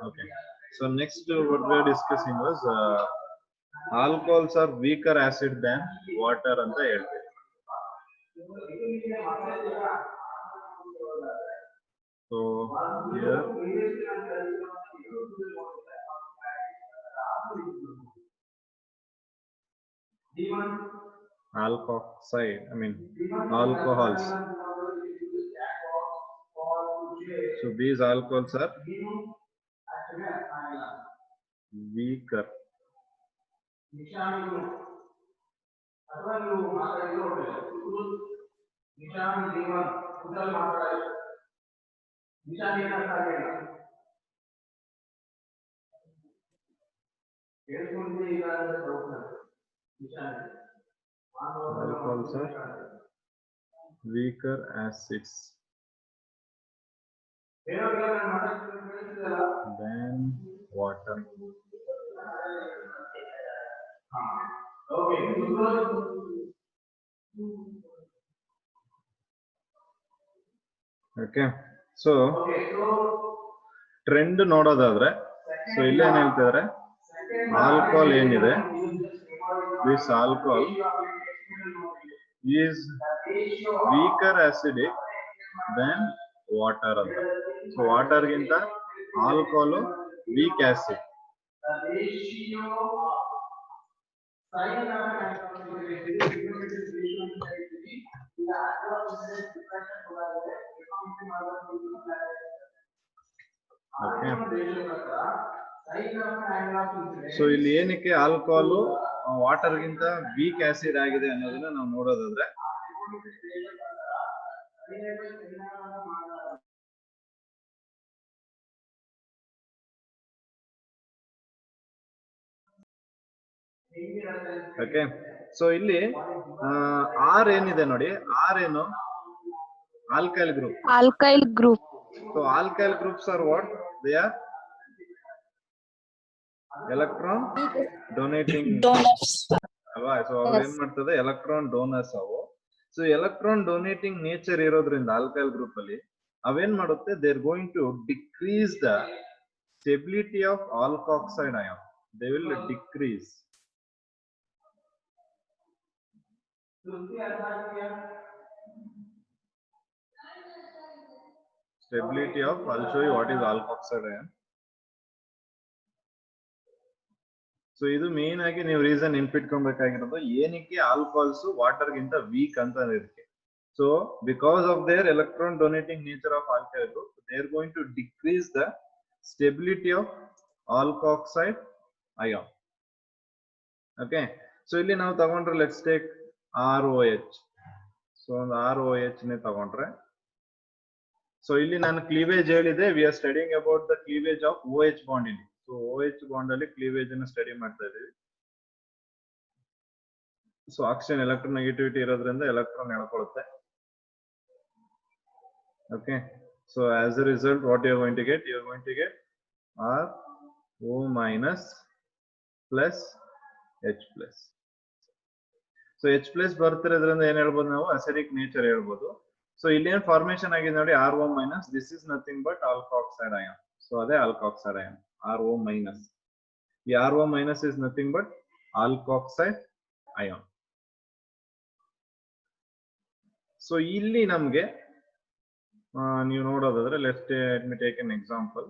Okay. So next what we are discussing was alcohols are weaker acid than water anta ಹೇಳ್ತೀವಿ. So here alkoxide, I mean alcohols. So these alcohols are weaker. Alcohols are weaker acids than water. Okay. So trend ನೋಡೋದಾದ್ರೆ so ಇಲ್ಲಿ ಏನ್ ಹೇಳ್ತಿದ್ರೆ alcohol ಏನಿದೆ this alcohol is weaker acidic than water ಅಂತ. So water ಗಿಂತ alcohol weak acid. So ಇಲ್ಲಿ ಏನಕ್ಕೆ alcohol water ಗಿಂತ ವೀಕ್ ಆಸಿಡ್ ಆಗಿದೆ ಅನ್ನೋದನ್ನ ನಾವು ನೋಡೋದಾದ್ರೆ ಓಕೆ. ಸೊ ಇಲ್ಲಿ ಆರ್ ಏನಿದೆ ನೋಡಿ, ಆರ್ ಏನು alkyl group. Alkyl group. So alkyl groups are what? They are electron donating Donors. alva. So ಅವರು ಏನು ಮಾಡ್ತದೆ electron donors ಅವು. So electron donating nature ಇರೋದ್ರಿಂದ alkyl group ಅಲ್ಲಿ ಅವೇನ್ ಮಾಡುತ್ತೆ, they are going to decrease the stability of alkoxide ion. They will decrease. Stability of, I'll show you what is alkoxide ion. So ಇದು main ಆಗಿ ನೀವು reason ನೆನ್ಪಿಟ್ಕೊಬೇಕಾಗಿರೋದು ಏನಕ್ಕೆ alcohols water ಗಿಂತ weak ಅಂತ ಇರುತ್ತೆ. So because of their electron donating nature of alkyl group, they are going to decrease the stability of alkoxide ion. Okay. So ಇಲ್ಲಿ ನಾವು ತಗೊಂಡ್ರೆ ಲೆಟ್ಸ್ ಟೇಕ್ ROH. ಸೊ ಒಂದು ROH ನೇ ತಗೊಂಡ್ರೆ, ಸೊ ಇಲ್ಲಿ ನಾನು ಕ್ಲೀವೇಜ್ ಹೇಳಿದೆ, we are studying about the cleavage of OH bond ಇಲ್ಲಿ. ಸೊ OH ಬಾಂಡ್ ಅಲ್ಲಿ ಕ್ಲೀವೇಜ್ ಅನ್ನು ಸ್ಟಡಿ ಮಾಡ್ತಾ ಇದೀವಿ. ಸೊ ಆಕ್ಸಿಜನ್ ಎಲೆಕ್ಟ್ರೋನೆಗೆಟಿವಿಟಿ ಇರೋದ್ರಿಂದ ಎಲೆಕ್ಟ್ರಾನ್ ಎಳ್ಕೊಳ್ಳುತ್ತೆ. Okay. So as a result what you are going to get, you are going to get RO- plus H+. So H+ ಬರ್ತಿರೋದ್ರಿಂದ ಏನ್ ಹೇಳ್ಬೋದು ನಾವು, ಅಸಿಡಿಕ್ ನೇಚರ್ ಹೇಳ್ಬೋದು. ಸೊ ಇಲ್ಲಿ ಏನ್ ಫಾರ್ಮೇಶನ್ ಆಗಿದೆ ನೋಡಿ, RO-, this is nothing but alkoxide ion. So ಅದೇ ಆಲ್ಕೋಕ್ಸೈಡ್ ಅಯಾನ್ RO-. ಈ RO- is nothing but alkoxide ion. So ಇಲ್ಲಿ ನಮ್ಗೆ ನೀವು ನೋಡೋದಾದ್ರೆ let me take an example.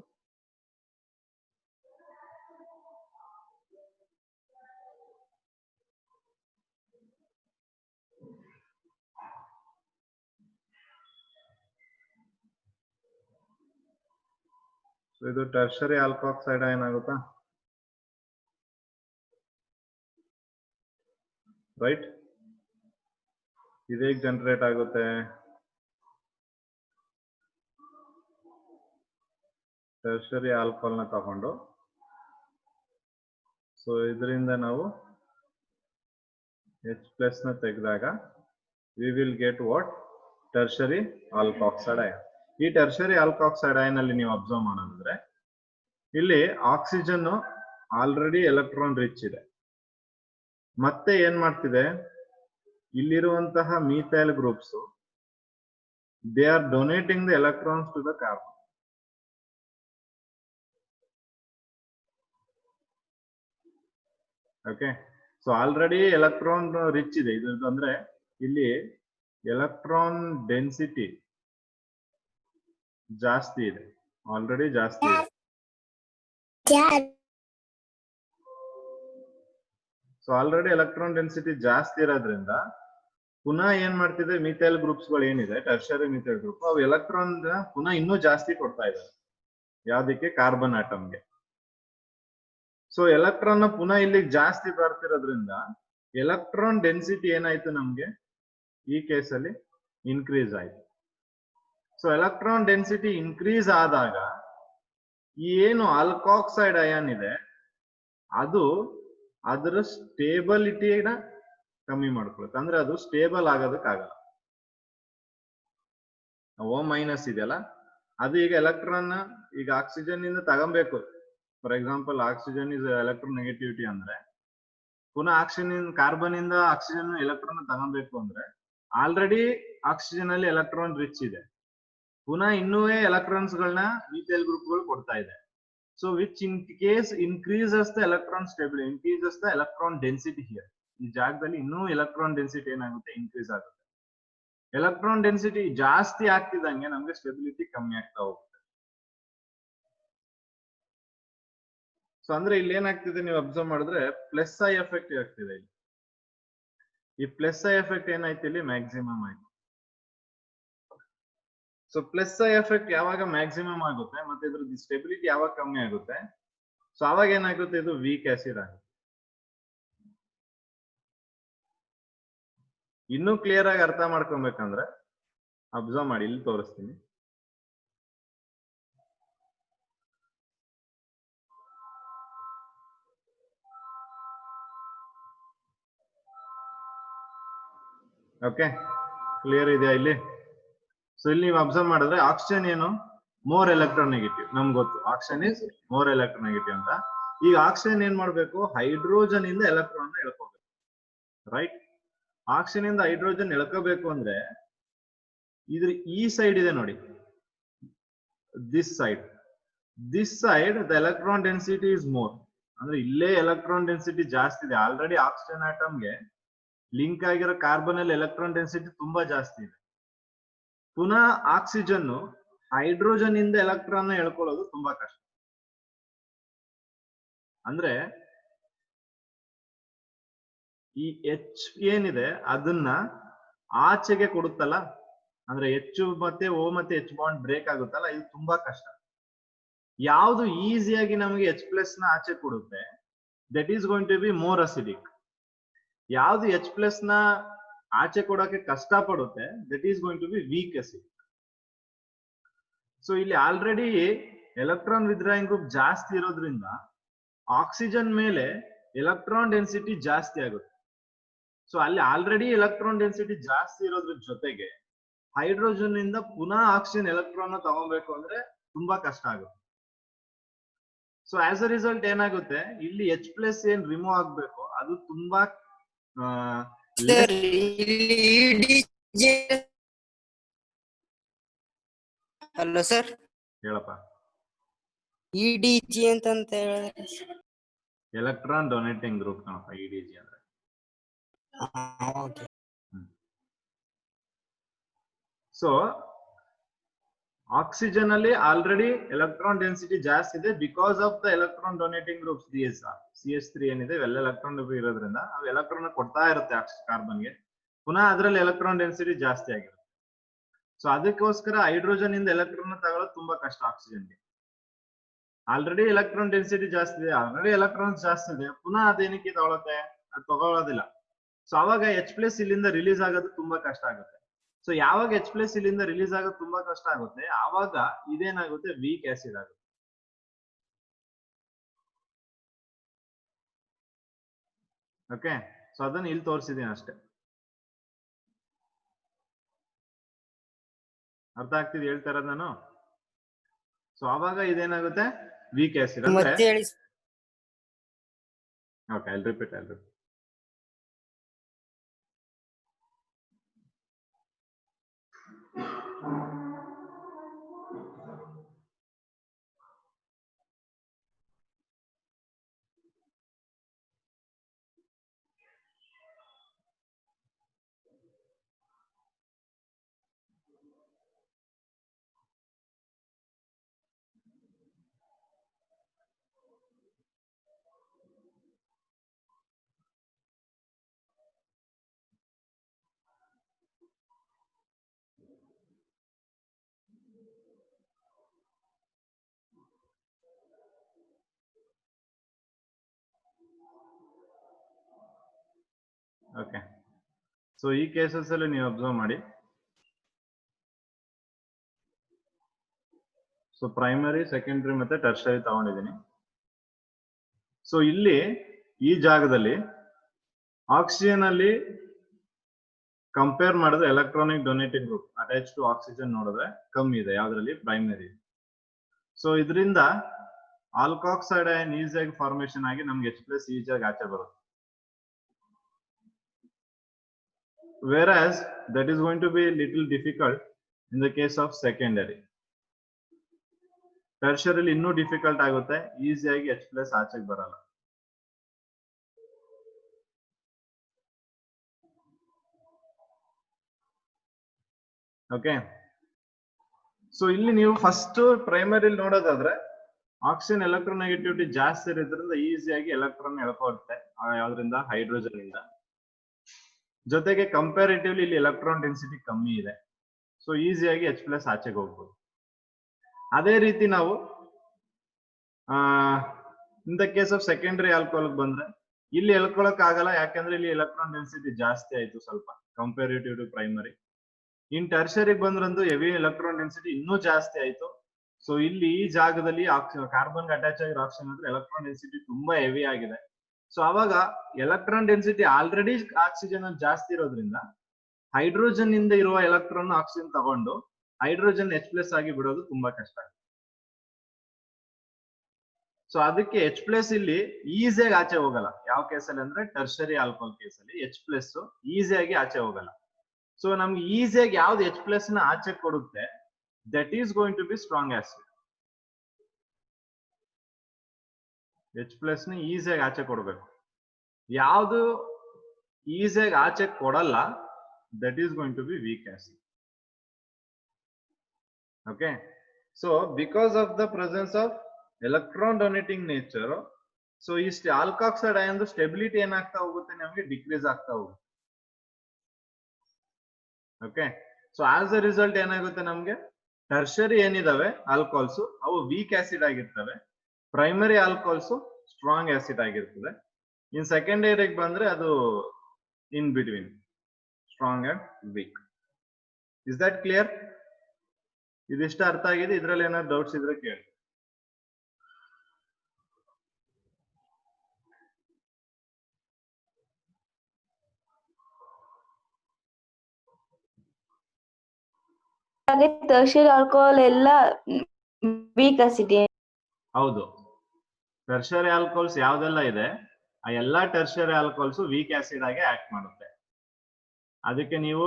So ಇದು ಟರ್ಷರಿ ಆಲ್ಕೋಕ್ಸೈಡ್ ಅಯಾನ್ ಆಗುತ್ತಾ, ರೈಟ್? ಇದೇಗ್ ಜನರೇಟ್ ಆಗುತ್ತೆ, ಟರ್ಷರಿ ಆಲ್ಕೋಹಾಲ್ ನ ತಗೊಂಡು, ಸೊ ಇದರಿಂದ ನಾವು H+ ನ ತೆಗೆದಾಗ we will get what, tertiary alkoxide ion. ಈ ಟೆರ್ಷರಿ ಆಲ್ಕಾಕ್ಸೈಡ್ ಅಯನ್ ಅಲ್ಲಿ ನೀವು ಅಬ್ಸರ್ವ್ ಮಾಡೋದಾದ್ರೆ ಇಲ್ಲಿ ಆಕ್ಸಿಜನ್ ಆಲ್ರೆಡಿ ಎಲೆಕ್ಟ್ರಾನ್ ರಿಚ್ ಇದೆ. ಮತ್ತೆ ಏನ್ ಮಾಡ್ತಿದೆ, ಇಲ್ಲಿರುವಂತಹ methyl groups they are donating the electrons to the carbon. Okay, so already electron rich ಇದೆ ಇದ್ರದ್ದು, ಅಂದ್ರೆ ಇಲ್ಲಿ ಎಲೆಕ್ಟ್ರಾನ್ ಡೆನ್ಸಿಟಿ ಜಾಸ್ತಿ ಇದೆ, ಆಲ್ರೆಡಿ ಜಾಸ್ತಿ ಇದೆ. ಸೊ ಆಲ್ರೆಡಿ ಎಲೆಕ್ಟ್ರಾನ್ ಡೆನ್ಸಿಟಿ ಜಾಸ್ತಿ ಇರೋದ್ರಿಂದ ಪುನಃ ಏನ್ ಮಾಡ್ತಿದೆ, ಮಿಥೈಲ್ ಗ್ರೂಪ್ಸ್ ಗಳು ಏನಿದೆ ಟರ್ಷರಿ ಮಿಥೈಲ್ ಗ್ರೂಪ್, ಅವು ಎಲೆಕ್ಟ್ರಾನ್ ಪುನಃ ಇನ್ನೂ ಜಾಸ್ತಿ ಕೊಡ್ತಾ ಇದ್ದಾರೆ ಯಾವ್ದಕ್ಕೆ, ಕಾರ್ಬನ್ ಆಟಮ್ಗೆ. ಸೊ ಎಲೆಕ್ಟ್ರಾನ್ ಪುನಃ ಇಲ್ಲಿ ಜಾಸ್ತಿ ಬರ್ತಿರೋದ್ರಿಂದ ಎಲೆಕ್ಟ್ರಾನ್ ಡೆನ್ಸಿಟಿ ಏನಾಯ್ತು ನಮ್ಗೆ ಈ ಕೇಸಲ್ಲಿ ಇನ್ಕ್ರೀಸ್ ಆಯ್ತು. ಸೊ ಎಲೆಕ್ಟ್ರಾನ್ ಡೆನ್ಸಿಟಿ ಇನ್ಕ್ರೀಸ್ ಆದಾಗ ಏನು ಆಲ್ಕಾಕ್ಸೈಡ್ ಅಯಾನ್ ಇದೆ ಅದು ಅದರ ಸ್ಟೇಬಲಿಟಿನ ಕಮ್ಮಿ ಮಾಡ್ಕೊಳುತ್ತೆ, ಅಂದ್ರೆ ಅದು ಸ್ಟೇಬಲ್ ಆಗೋದಕ್ಕಾಗಲ್ಲ. O- ಇದೆಯಲ್ಲ, ಅದು ಈಗ ಎಲೆಕ್ಟ್ರಾನ್ ಈಗ ಆಕ್ಸಿಜನ್ ಇಂದ ತಗೊಬೇಕು. For example oxygen is electron negativity ಅಂದ್ರೆ ಪುನಃ ಕಾರ್ಬನ್ ಇಂದ ಆಕ್ಸಿಜನ್ ಎಲೆಕ್ಟ್ರಾನ್ ತಗೊಬೇಕು ಅಂದ್ರೆ ಆಲ್ರೆಡಿ ಆಕ್ಸಿಜನ್ ಅಲ್ಲಿ ಎಲೆಕ್ಟ್ರಾನ್ ರಿಚ್ ಇದೆ, ಪುನಃ ಇನ್ನೂ ಎಲೆಕ್ಟ್ರಾನ್ಸ್ ಗಳನ್ನ ಮಿಥೈಲ್ ಗ್ರೂಪ್ ಗಳು ಕೊಡ್ತಾ ಇದೆ. So which in case increases the electron stability, increases the electron density here. ಈ ಜಾಗದಲ್ಲಿ ಇನ್ನೂ ಎಲೆಕ್ಟ್ರಾನ್ ಡೆನ್ಸಿಟಿ ಏನಾಗುತ್ತೆ, ಇನ್ಕ್ರೀಸ್ ಆಗುತ್ತೆ. ಎಲೆಕ್ಟ್ರಾನ್ ಡೆನ್ಸಿಟಿ ಜಾಸ್ತಿ ಆಗ್ತಿದಂಗೆ ನಮ್ಗೆ ಸ್ಟೆಬಿಲಿಟಿ ಕಮ್ಮಿ ಆಗ್ತಾ ಹೋಗುತ್ತೆ. ಸೊ ಅಂದ್ರೆ ಇಲ್ಲಿ ಏನಾಗ್ತಿದೆ ನೀವು ಅಬ್ಸರ್ವ್ ಮಾಡಿದ್ರೆ ಪ್ಲಸ್ ಐ ಎಫೆಕ್ಟ್ ಆಗ್ತಿದೆ. ಇಲ್ಲಿ ಈ ಪ್ಲಸ್ ಐ ಎಫೆಕ್ಟ್ ಏನಾಯ್ತು, ಇಲ್ಲಿ ಮ್ಯಾಕ್ಸಿಮಮ್ ಆಯ್ತು. ಸೊ ಪ್ಲಸ್ ಐ ಎಫೆಕ್ಟ್ ಯಾವಾಗ ಮ್ಯಾಕ್ಸಿಮಮ್ ಆಗುತ್ತೆ ಮತ್ತೆ ಇದ್ರದ್ದು ಸ್ಟೆಬಿಲಿಟಿ ಯಾವಾಗ ಕಮ್ಮಿ ಆಗುತ್ತೆ, ಸೊ ಅವಾಗ ಏನಾಗುತ್ತೆ, ಇದು ವೀಕ್ ಆಸಿಡ್ ಆಗುತ್ತೆ. ಇನ್ನೂ ಕ್ಲಿಯರ್ ಆಗಿ ಅರ್ಥ ಮಾಡ್ಕೊಬೇಕಂದ್ರೆ ಅಬ್ಸರ್ವ್ ಮಾಡಿ, ಇಲ್ಲಿ ತೋರಿಸ್ತೀನಿ. ಓಕೆ, ಕ್ಲಿಯರ್ ಇದೆಯಾ ಇಲ್ಲಿ? ಸೊ ಇಲ್ಲಿ ನೀವು ಅಬ್ಸರ್ವ್ ಮಾಡಿದ್ರೆ ಆಕ್ಸಿಜನ್ ಏನು ಮೋರ್ ಎಲೆಕ್ಟ್ರಾನ್ ನೆಗೆಟಿವ್, ನಮ್ಗೆ ಗೊತ್ತು oxygen is more electron negative ಅಂತ. ಈಗ ಆಕ್ಸಿಜನ್ ಏನ್ ಮಾಡ್ಬೇಕು, ಹೈಡ್ರೋಜನ್ ಇಂದ ಎಲೆಕ್ಟ್ರಾನ್ ಎಳ್ಕೋಬೇಕು, ರೈಟ್? ಆಕ್ಸಿಜನ್ ಇಂದ ಹೈಡ್ರೋಜನ್ ಎಳ್ಕೋಬೇಕು ಅಂದ್ರೆ ಇದ್ರ ಈ ಸೈಡ್ ಇದೆ ನೋಡಿ, this side the electron density is more, ಅಂದ್ರೆ ಇಲ್ಲೇ ಎಲೆಕ್ಟ್ರಾನ್ ಡೆನ್ಸಿಟಿ ಜಾಸ್ತಿ ಇದೆ. ಆಲ್ರೆಡಿ ಆಕ್ಸಿಜನ್ ಆಟಮ್ಗೆ ಲಿಂಕ್ ಆಗಿರೋ ಕಾರ್ಬನ್ ಅಲ್ಲಿ ಎಲೆಕ್ಟ್ರಾನ್ ಡೆನ್ಸಿಟಿ ತುಂಬಾ ಜಾಸ್ತಿ ಇದೆ. ಪುನಃ ಆಕ್ಸಿಜನ್ ಹೈಡ್ರೋಜನ್ ಇಂದ ಎಲೆಕ್ಟ್ರಾನ್ ಎಳ್ಕೊಳ್ಳೋದು ತುಂಬಾ ಕಷ್ಟ. ಅಂದ್ರೆ ಈ H ಏನಿದೆ ಅದನ್ನ ಆಚೆಗೆ ಕೊಡುತ್ತಲ್ಲ, ಅಂದ್ರೆ H ಮತ್ತೆ O ಮತ್ತೆ H ಬಾಂಡ್ ಬ್ರೇಕ್ ಆಗುತ್ತಲ್ಲ, ಇದು ತುಂಬಾ ಕಷ್ಟ. ಯಾವುದು ಈಸಿಯಾಗಿ ನಮಗೆ H+ ನ ಆಚೆ ಕೊಡುತ್ತೆ, that is going to be more acidic. ಯಾವ್ದು H+ ನ ಆಚೆ ಕೊಡೋಕೆ ಕಷ್ಟ ಪಡುತ್ತೆ, that is going to be weak acidic. So ಇಲ್ಲಿ ಆಲ್ರೆಡಿ ಎಲೆಕ್ಟ್ರಾನ್ ವಿತ್ಡ್ರಾಯಿಂಗ್ ಗ್ರೂಪ್ ಜಾಸ್ತಿ ಇರೋದ್ರಿಂದ ಆಕ್ಸಿಜನ್ ಮೇಲೆ ಎಲೆಕ್ಟ್ರಾನ್ ಡೆನ್ಸಿಟಿ ಜಾಸ್ತಿ ಆಗುತ್ತೆ. ಸೊ ಅಲ್ಲಿ ಆಲ್ರೆಡಿ ಎಲೆಕ್ಟ್ರಾನ್ ಡೆನ್ಸಿಟಿ ಜಾಸ್ತಿ ಇರೋದ್ರ ಜೊತೆಗೆ ಹೈಡ್ರೋಜನ್ ಇಂದ ಪುನಃ ಆಕ್ಸಿಜನ್ ಎಲೆಕ್ಟ್ರಾನ್ ತಗೋಬೇಕು ಅಂದ್ರೆ ತುಂಬಾ ಕಷ್ಟ ಆಗುತ್ತೆ. ಸೊ ಆಸ್ ಅ ರಿಸಲ್ಟ್ ಏನಾಗುತ್ತೆ, ಇಲ್ಲಿ H+ ಏನ್ ರಿಮೂವ್ ಆಗ್ಬೇಕು ಅದು ತುಂಬಾ ಹಲೋ ಸರ್, ಹೇಳಪ್ಪ. EDG ಅಂತ ಹೇಳಿದ್ರೆ ಎಲೆಕ್ಟ್ರಾನ್ ಡೊನೇಟಿಂಗ್ ಗ್ರೂಪ್ ಕಣಪ್ಪ EDG ಅಂದ್ರೆ. ಸೊ ಆಕ್ಸಿಜನ್ ಅಲ್ಲಿ ಆಲ್ರೆಡಿ ಎಲೆಕ್ಟ್ರಾನ್ ಡೆನ್ಸಿಟಿ ಜಾಸ್ತಿ ಇದೆ because of the electron donating group CH3 ಏನಿದೆ, ಇವೆಲ್ಲ ಎಲೆಕ್ಟ್ರಾನ್ ಇರೋದ್ರಿಂದ ಅವು ಎಲೆಕ್ಟ್ರಾನ್ ಕೊಡ್ತಾ ಇರುತ್ತೆ ಕಾರ್ಬನ್ಗೆ, ಪುನಃ ಅದರಲ್ಲಿ ಎಲೆಕ್ಟ್ರಾನ್ ಡೆನ್ಸಿಟಿ ಜಾಸ್ತಿ ಆಗಿರುತ್ತೆ. ಸೊ ಅದಕ್ಕೋಸ್ಕರ ಹೈಡ್ರೋಜನ್ ಇಂದ ಎಲೆಕ್ಟ್ರಾನ್ ತಗೊಳ್ಳೋದು ತುಂಬಾ ಕಷ್ಟ ಆಕ್ಸಿಜನ್ಗೆ. ಆಲ್ರೆಡಿ ಎಲೆಕ್ಟ್ರಾನ್ ಡೆನ್ಸಿಟಿ ಜಾಸ್ತಿ ಇದೆ, ಆಲ್ರೆಡಿ ಎಲೆಕ್ಟ್ರಾನ್ಸ್ ಜಾಸ್ತಿ ಇದೆ, ಪುನಃ ಅದೇನಕ್ಕೆ ತಗೊಳುತ್ತೆ, ಅದು ತಗೊಳ್ಳೋದಿಲ್ಲ. ಸೊ ಅವಾಗ H+ ಇಲ್ಲಿಂದ ರಿಲೀಸ್ ಆಗೋದು ತುಂಬಾ ಕಷ್ಟ ಆಗುತ್ತೆ. ಸೊ ಯಾವಾಗ H+ ಇಲ್ಲಿಂದ ರಿಲೀಸ್ ಆಗೋದು ತುಂಬಾ ಕಷ್ಟ ಆಗುತ್ತೆ, ಆವಾಗ ಇದೇನಾಗುತ್ತೆ, ವೀಕ್ ಆಸಿಡ್ ಆಗುತ್ತೆ. ಓಕೆ, ಸೊ ಅದನ್ನ ಇಲ್ಲಿ ತೋರಿಸಿದೀನಿ ಅಷ್ಟೇ. ಅರ್ಥ ಆಗ್ತಿದೆ ಹೇಳ್ತಾ ಇರೋದು ನಾನು? ಸೊ ಅವಾಗ ಇದೇನಾಗುತ್ತೆ, ವೀಕ್ ಆಸಿಡ್ ಅಂದ್ರೆ. ಮತ್ತೆ ಹೇಳಿ. Okay, I repeat. Okay, so ಈ ಕೇಸಸ್ ಅಲ್ಲಿ ನೀವು ಅಬ್ಸರ್ವ್ ಮಾಡಿ. ಸೊ ಪ್ರೈಮರಿ, ಸೆಕೆಂಡರಿ ಮತ್ತೆ ಟರ್ಷರಿ ತಗೊಂಡಿದ್ದೀನಿ. ಸೊ ಇಲ್ಲಿ ಈ ಜಾಗದಲ್ಲಿ ಆಕ್ಸಿಜನ್ ಅಲ್ಲಿ ಕಂಪೇರ್ ಮಾಡಿದ್ರೆ electronic donating group attach to oxygen ನೋಡಿದ್ರೆ ಕಮ್ಮಿ ಇದೆ, ಯಾವ್ದ್ರಲ್ಲಿ? ಪ್ರೈಮರಿ. ಸೊ ಇದರಿಂದ ಆಲ್ಕಾಕ್ಸೈಡ್ ಅಯಾನ್ ಈಸಿಯಾಗಿ ಫಾರ್ಮೇಶನ್ ಆಗಿ ನಮ್ಗೆ H+ ಈಸಿಯಾಗಿ ಆಚೆ ಬರುತ್ತೆ. Whereas that is going to be a little difficult in the case of secondary. Tertiary ಇನ್ನೂ ಡಿಫಿಕಲ್ಟ್ ಆಗುತ್ತೆ, ಈಸಿಯಾಗಿ H+ ಆಚೆಗೆ ಬರಲ್ಲ. ಓಕೆ, ಸೊ ಇಲ್ಲಿ ನೀವು ಫಸ್ಟ್ ಪ್ರೈಮರಿ ನೋಡೋದಾದ್ರೆ ಆಕ್ಸಿಜನ್ ಎಲೆಕ್ಟ್ರೋನೆಗೆಟಿವಿಟಿ ಜಾಸ್ತಿ ಇರೋದ್ರಿಂದ ಈಸಿಯಾಗಿ ಎಲೆಕ್ಟ್ರಾನ್ ಎಳ್ಕೊಳುತ್ತೆ, ಯಾವ್ದ್ರಿಂದ? ಹೈಡ್ರೋಜನ್ ಇಂದ. ಜೊತೆಗೆ ಕಂಪ್ಯಾರಿಟಿವ್ಲಿ ಇಲ್ಲಿ ಎಲೆಕ್ಟ್ರಾನ್ ಡೆನ್ಸಿಟಿ ಕಮ್ಮಿ ಇದೆ, ಸೊ ಈಸಿಯಾಗಿ H+ ಆಚೆಗೆ ಹೋಗ್ಬೋದು. ಅದೇ ರೀತಿ ನಾವು in the case of secondary alcohol ಬಂದ್ರೆ ಇಲ್ಲಿ ಎಳ್ಕೊಳಕ್ ಆಗಲ್ಲ, ಯಾಕಂದ್ರೆ ಇಲ್ಲಿ ಎಲೆಕ್ಟ್ರಾನ್ ಡೆನ್ಸಿಟಿ ಜಾಸ್ತಿ ಆಯ್ತು ಸ್ವಲ್ಪ ಕಂಪ್ಯಾರಿಟಿವ್ ಟು ಪ್ರೈಮರಿ. ಇನ್ ಟರ್ಷರಿಗೆ ಬಂದ್ರಂತೂ ಹೆವಿ ಎಲೆಕ್ಟ್ರಾನ್ ಡೆನ್ಸಿಟಿ ಇನ್ನೂ ಜಾಸ್ತಿ ಆಯ್ತು. ಸೊ ಇಲ್ಲಿ ಈ ಜಾಗದಲ್ಲಿ ಕಾರ್ಬನ್ ಅಟ್ಯಾಚ್ ಆಗಿರೋ ಆಕ್ಸಿಜನ್ ಅಂದ್ರೆ ಎಲೆಕ್ಟ್ರಾನ್ ಡೆನ್ಸಿಟಿ ತುಂಬಾ ಹೆವಿ ಆಗಿದೆ. ಸೊ ಅವಾಗ ಎಲೆಕ್ಟ್ರಾನ್ ಡೆನ್ಸಿಟಿ ಆಲ್ರೆಡಿ ಆಕ್ಸಿಜನ್ ಜಾಸ್ತಿ ಇರೋದ್ರಿಂದ ಹೈಡ್ರೋಜನ್ ಇಂದ ಇರುವ ಎಲೆಕ್ಟ್ರಾನ್ ಆಕ್ಸಿಜನ್ ತಗೊಂಡು ಹೈಡ್ರೋಜನ್ H+ ಆಗಿ ಬಿಡೋದು ತುಂಬಾ ಕಷ್ಟ ಆಗುತ್ತೆ. ಸೊ ಅದಕ್ಕೆ H+ ಇಲ್ಲಿ ಈಸಿಯಾಗಿ ಆಚೆ ಹೋಗಲ್ಲ. ಯಾವ ಕೇಸಲ್ಲಿ ಅಂದ್ರೆ ಟರ್ಷರಿ ಆಲ್ಕೋಹಾಲ್ ಕೇಸಲ್ಲಿ H+ ಈಸಿಯಾಗಿ ಆಚೆ ಹೋಗಲ್ಲ. ಸೊ ನಮ್ಗೆ ಈಸಿಯಾಗಿ ಯಾವ್ದು H+ ನ ಆಚೆ ಕೊಡುತ್ತೆ, that is going to be strong acid. H+ ನ ಈಸಿಯಾಗಿ ಆಚೆ ಕೊಡ್ಬೇಕು. ಯಾವ್ದು ಈಸಿಯಾಗಿ ಆಚೆ ಕೊಡಲ್ಲ, that is going to be weak acid. Okay, so because of the presence of electron donating nature, so ಈ ಆಲ್ಕಾಕ್ಸೈಡ್ ಅಯಾನ್ ಸ್ಟೆಬಿಲಿಟಿ ಏನಾಗ್ತಾ ಹೋಗುತ್ತೆ, ನಮಗೆ ಡಿಕ್ರೀಸ್ ಆಗ್ತಾ ಹೋಗುತ್ತೆ. Okay, so as a result ಏನಾಗುತ್ತೆ, ನಮ್ಗೆ ಟರ್ಷರಿ ಏನಿದಾವೆ ಆಲ್ಕೋಹಾಲ್ಸ್ ಅವು ವೀಕ್ ಆಸಿಡ್ ಆಗಿರ್ತವೆ, ಪ್ರೈಮರಿ ಆಲ್ಕೋಹಾಲ್ಸ್ ಸ್ಟ್ರಾಂಗ್ ಆಸಿಡ್ ಆಗಿರ್ತದೆ. ಇನ್ ಸೆಕೆಂಡರಿಗೆ ಬಂದ್ರೆ ಅದು in between strong and weak. Is that clear? ಇದಿಷ್ಟ ಅರ್ಥ ಆಗಿದೆ? ಇದ್ರಲ್ಲಿ ಏನಾದ್ರು ಡೌಟ್ಸ್ ಇದ್ರೆ ಕೇಳಿ. ಟರ್ಷರಿ ಆಲ್ಕೋಹಾಲ್ ಎಲ್ಲ ವೀಕ್ ಆಸಿಡ್. ಹೌದು, ಟರ್ಷರಿ ಆಲ್ಕೋಹಾಲ್ಸ್ ಯಾವ್ದೆಲ್ಲ ಇದೆ ಆ ಎಲ್ಲಾ ಟರ್ಷರಿ ಆಲ್ಕೋಹಾಲ್ಸ್ ವೀಕ್ ಆಸಿಡ್ ಆಗಿ ಆಕ್ಟ್ ಮಾಡುತ್ತೆ. ಅದಕ್ಕೆ ನೀವು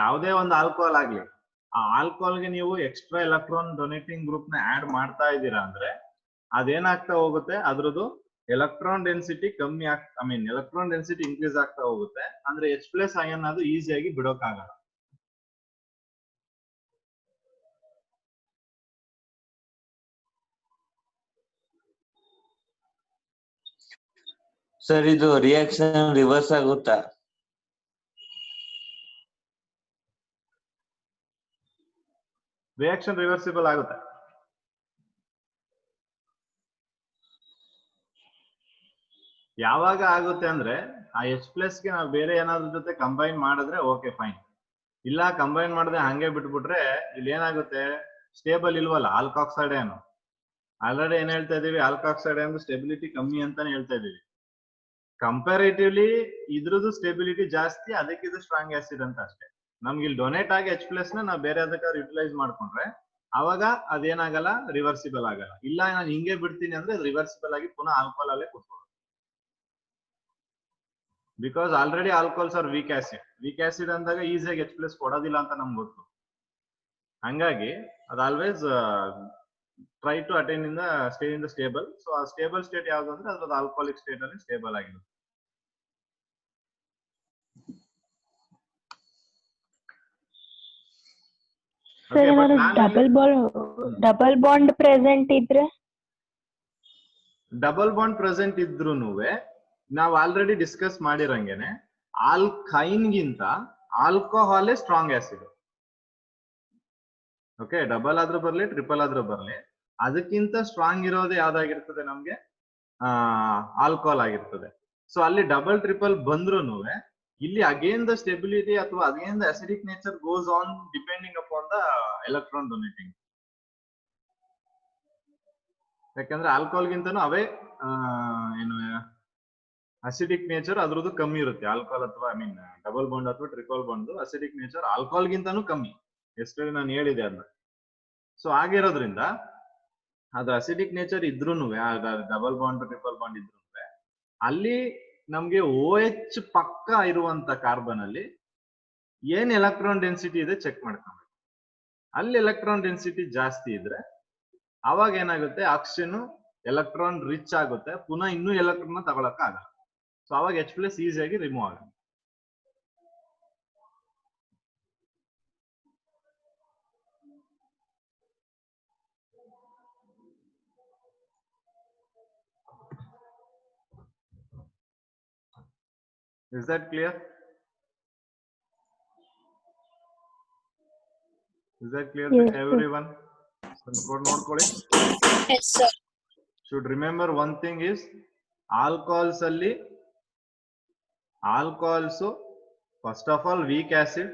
ಯಾವುದೇ ಒಂದು ಆಲ್ಕೋಹಾಲ್ ಆಗ್ಲಿ, ಆ ಆಲ್ಕೋಹಾಲ್ಗೆ ನೀವು ಎಕ್ಸ್ಟ್ರಾ ಎಲೆಕ್ಟ್ರಾನ್ ಡೊನೇಟಿಂಗ್ ಗ್ರೂಪ್ ನ ಆಡ್ ಮಾಡ್ತಾ ಇದ್ದೀರಾ ಅಂದ್ರೆ ಅದೇನಾಗ್ತಾ ಹೋಗುತ್ತೆ, ಅದ್ರದ್ದು ಎಲೆಕ್ಟ್ರಾನ್ ಡೆನ್ಸಿಟಿ ಕಮ್ಮಿ ಎಲೆಕ್ಟ್ರಾನ್ ಡೆನ್ಸಿಟಿ ಇನ್ಕ್ರೀಸ್ ಆಗ್ತಾ ಹೋಗುತ್ತೆ. ಅಂದ್ರೆ H+ ಅಯಾನ್ ಅದು ಈಸಿಯಾಗಿ ಬಿಡೋಕ್ಕಾಗಲ್ಲ. ಸರ್ ಇದು ರಿಯಾಕ್ಷನ್ ರಿವರ್ಸ್ ಆಗುತ್ತಾ? ರಿಯಾಕ್ಷನ್ ರಿವರ್ಸಿಬಲ್ ಆಗುತ್ತೆ. ಯಾವಾಗ ಆಗುತ್ತೆ ಅಂದ್ರೆ ಆ H+ ಗೆ ನಾವು ಬೇರೆ ಏನಾದ್ರ ಜೊತೆ ಕಂಬೈನ್ ಮಾಡಿದ್ರೆ ಓಕೆ ಫೈನ್. ಇಲ್ಲ ಕಂಬೈನ್ ಮಾಡದೆ ಹಂಗೆ ಬಿಟ್ಬಿಟ್ರೆ ಇಲ್ಲಿ ಏನಾಗುತ್ತೆ, ಸ್ಟೇಬಲ್ ಇಲ್ವಲ್ಲ ಆಲ್ಕಾಕ್ಸೈಡ್ ಏನು. ಆಲ್ರೆಡಿ ಏನ್ ಹೇಳ್ತಾ ಇದೀವಿ, ಆಲ್ಕಾಕ್ಸೈಡ್ ಏನು ಸ್ಟೆಬಿಲಿಟಿ ಕಮ್ಮಿ ಅಂತಾನೆ ಹೇಳ್ತಾ ಇದೀವಿ. ಕಂಪ್ಯಾರಿಟಿವ್ಲಿ ಇದ್ರದ್ದು ಸ್ಟೆಬಿಲಿಟಿ ಜಾಸ್ತಿ, ಅದಕ್ಕೆ ಇದು ಸ್ಟ್ರಾಂಗ್ ಆಸಿಡ್ ಅಂತ ಅಷ್ಟೇ. ನಮ್ಗೆ ಇಲ್ಲಿ ಡೊನೇಟ್ ಆಗಿ H+ ನ ನಾವು ಬೇರೆ ಅದಕ್ಕಾದ್ರೆ ಯುಟಿಲೈಸ್ ಮಾಡ್ಕೊಂಡ್ರೆ ಅವಾಗ ಅದೇನಾಗಲ್ಲ, ರಿವರ್ಸಿಬಲ್ ಆಗಲ್ಲ. ಇಲ್ಲ ನಾನು ಹಿಂಗೆ ಬಿಡ್ತೀನಿ ಅಂದ್ರೆ ರಿವರ್ಸಿಬಲ್ ಆಗಿ ಪುನಃ ಆಲ್ಕೋಹಾಲ್ ಅಲ್ಲೇ ಕೂತ್ಕೊಳ್ಳೋದು. Because already alcohols are weak acid ಅಂದಾಗ ಈಸಿಯಾಗಿ H+ ಕೊಡೋದಿಲ್ಲ ಅಂತ ನಮ್ಗೆ ಗೊತ್ತು. ಹಂಗಾಗಿ ಅದು always try to attain in the stay in the stable. So ಆ ಸ್ಟೇಬಲ್ ಸ್ಟೇಟ್ ಯಾವ್ದು ಅಂದ್ರೆ ಅದ್ರದ್ದು ಆಲ್ಕೋಹಾಲಿಕ್ ಸ್ಟೇಟ್ ಅಲ್ಲಿ ಸ್ಟೇಬಲ್ ಆಗಿರುತ್ತೆ. ಸರ್ ಏನಾದ್ರು ಡಬಲ್ ಬಾಂಡ್ ಪ್ರೆಸೆಂಟ್ ಇದ್ರೆ ಡಬಲ್ ಬಾಂಡ್ ಪ್ರೆಸೆಂಟ್ ಇದ್ರೂನುವೆ ನಾವು ಆಲ್ರೆಡಿ ಡಿಸ್ಕಸ್ ಮಾಡಿರಂಗೆನೆ ಆಲ್ಕೈನ್ ಗಿಂತ ಆಲ್ಕೋಹಾಲೇ ಸ್ಟ್ರಾಂಗ್ ಆಸಿಡ್. ಓಕೆ, ಡಬಲ್ ಆದ್ರೂ ಬರ್ಲಿ ಟ್ರಿಪಲ್ ಆದ್ರೂ ಬರ್ಲಿ ಅದಕ್ಕಿಂತ ಸ್ಟ್ರಾಂಗ್ ಇರೋದು ಯಾವ್ದಾಗಿರ್ತದೆ ನಮ್ಗೆ ಆಲ್ಕೋಹಾಲ್ ಆಗಿರ್ತದೆ. ಸೊ ಅಲ್ಲಿ ಡಬಲ್ ಟ್ರಿಪಲ್ ಬಂದ್ರೂನುವೆ ಇಲ್ಲಿ ಅಗೇನ್ ದ ಸ್ಟೆಬಿಲಿಟಿ ಅಥವಾ again the acidic nature goes on depending upon the electron donating. ಯಾಕಂದ್ರೆ ಆಲ್ಕೋಹಾಲ್ ಗಿಂತನೂ ಅವೇ ಏನು ಅಸಿಡಿಕ್ ನೇಚರ್ ಅದ್ರದ್ದು ಕಮ್ಮಿ ಇರುತ್ತೆ. ಆಲ್ಕೋಹಾಲ್ ಅಥವಾ ಐ ಮೀನ್ ಡಬಲ್ ಬಾಂಡ್ ಅಥವಾ triple bond acidic nature alcohol ಗಿಂತನೂ ಕಮ್ಮಿ. ಎಷ್ಟೇ ನಾನು ಹೇಳಿದೆ ಅದನ್ನ. ಸೊ ಆಗಿರೋದ್ರಿಂದ ಅದು ಅಸಿಡಿಕ್ ನೇಚರ್ ಇದ್ರೂನುವೆ ಡಬಲ್ ಬಾಂಡ್ ಟ್ರಿಪಲ್ ಬಾಂಡ್ ಇದ್ರೂನುವೆ ಅಲ್ಲಿ ನಮ್ಗೆ OH ಪಕ್ಕ ಇರುವಂತ ಕಾರ್ಬನ್ ಅಲ್ಲಿ ಏನ್ ಎಲೆಕ್ಟ್ರಾನ್ ಡೆನ್ಸಿಟಿ ಇದೆ ಚೆಕ್ ಮಾಡ್ಕೊಬೇಕು. ಅಲ್ಲಿ ಎಲೆಕ್ಟ್ರಾನ್ ಡೆನ್ಸಿಟಿ ಜಾಸ್ತಿ ಇದ್ರೆ ಅವಾಗ ಏನಾಗುತ್ತೆ, ಆಕ್ಸಿಜನ್ ಎಲೆಕ್ಟ್ರಾನ್ ರಿಚ್ ಆಗುತ್ತೆ, ಪುನಃ ಇನ್ನೂ ಎಲೆಕ್ಟ್ರಾನ್ ತಗೊಳಕ್ ಆಗಲ್ಲ. ಸೊ ಅವಾಗ H+ ಈಸಿಯಾಗಿ ರಿಮೂವ್ ಆಗುತ್ತೆ. Is that clear? Is that clear Yes, to everyone? ನೋಡ್ಕೊಳ್ಳಿ. Yes, sir. Should remember one thing is alcohols ಅಲ್ಲಿ alcohols first of all weak acid.